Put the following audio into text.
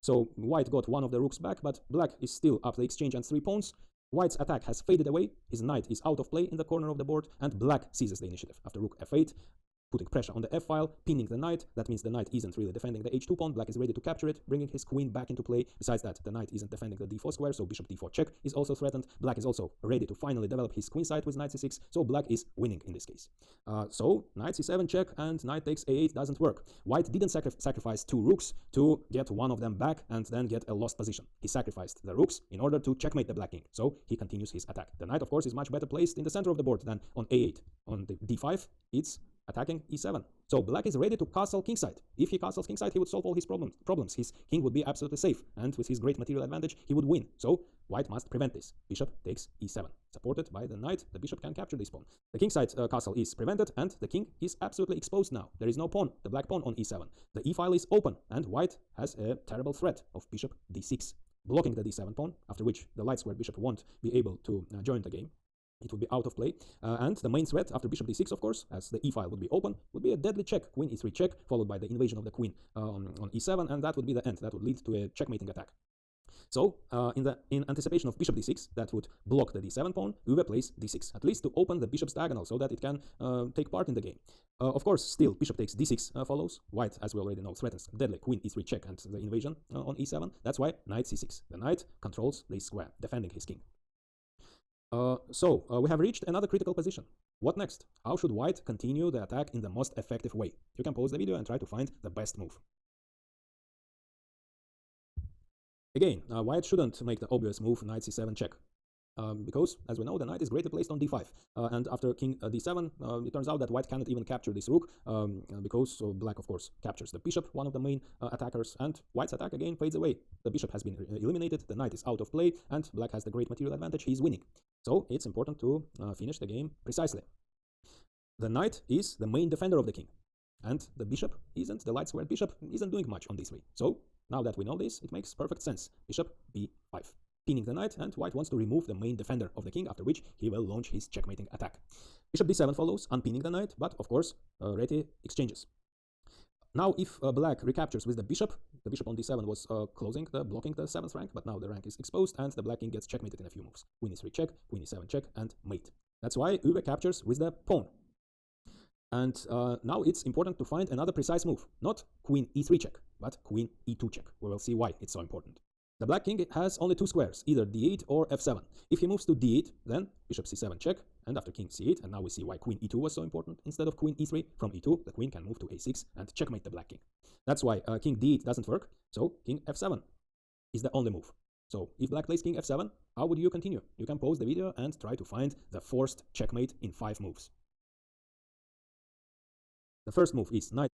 So white got one of the rooks back, but black is still up the exchange and 3 pawns. White's attack has faded away, his knight is out of play in the corner of the board, and black seizes the initiative after rook f8, putting pressure on the f-file, pinning the knight. That means the knight isn't really defending the h2 pawn. Black is ready to capture it, bringing his queen back into play. Besides that, the knight isn't defending the d4 square, so bishop d4 check is also threatened. Black is also ready to finally develop his queen side with knight c6, so black is winning in this case. So knight c7 check and knight takes a8 doesn't work. White didn't sacrifice 2 rooks to get one of them back and then get a lost position. He sacrificed the rooks in order to checkmate the black king, so he continues his attack. The knight, of course, is much better placed in the center of the board than on a8. On the d5, it's attacking e7. So black is ready to castle kingside. If he castles kingside, he would solve all his problems. His king would be absolutely safe, and with his great material advantage, he would win. So white must prevent this. Bishop takes e7. Supported by the knight, the bishop can capture this pawn. The kingside castle is prevented, and the king is absolutely exposed now. There is no pawn, the black pawn on e7. The e-file is open, and white has a terrible threat of bishop d6, blocking the d7 pawn, after which the light square bishop won't be able to join the game. It would be out of play, and the main threat after bishop d6, of course, as the e-file would be open, would be a deadly check, queen e3 check, followed by the invasion of the queen on e7, and that would be the end. That would lead to a checkmating attack. So, in anticipation of bishop d6, that would block the d7 pawn, Uwe plays d6, at least to open the bishop's diagonal so that it can take part in the game. Of course, still, bishop takes d6 follows. White, as we already know, threatens deadly queen e3 check and the invasion on e7. That's why knight c6. The knight controls the square, defending his king. We have reached another critical position. What next? How should white continue the attack in the most effective way? You can pause the video and try to find the best move. Again, white shouldn't make the obvious move knight c7 check. Because, as we know, the knight is greatly placed on d5. And after king d7, it turns out that white cannot even capture this rook, because black, of course, captures the bishop, one of the main attackers, and white's attack again fades away. The bishop has been eliminated, the knight is out of play, and black has the great material advantage, he is winning. So it's important to finish the game precisely. The knight is the main defender of the king, and the bishop isn't, the light squared bishop isn't doing much on d3. So, now that we know this, it makes perfect sense. Bishop b5. Pinning the knight, and white wants to remove the main defender of the king, after which he will launch his checkmating attack. Bishop d7 follows, unpinning the knight, but of course, Reti exchanges. Now, if black recaptures with the bishop on d7 was blocking the 7th rank, but now the rank is exposed, and the black king gets checkmated in a few moves. Queen e3 check, queen e7 check, and mate. That's why Uwe captures with the pawn. And now it's important to find another precise move. Not queen e3 check, but queen e2 check. We will see why it's so important. The black king has only 2 squares, either d8 or f7. If he moves to d8, then bishop c7 check, and after king c8, and now we see why queen e2 was so important instead of queen e3. From e2, the queen can move to a6 and checkmate the black king. That's why king d8 doesn't work, so king f7 is the only move. So if black plays king f7, how would you continue? You can pause the video and try to find the forced checkmate in 5 moves. The first move is knight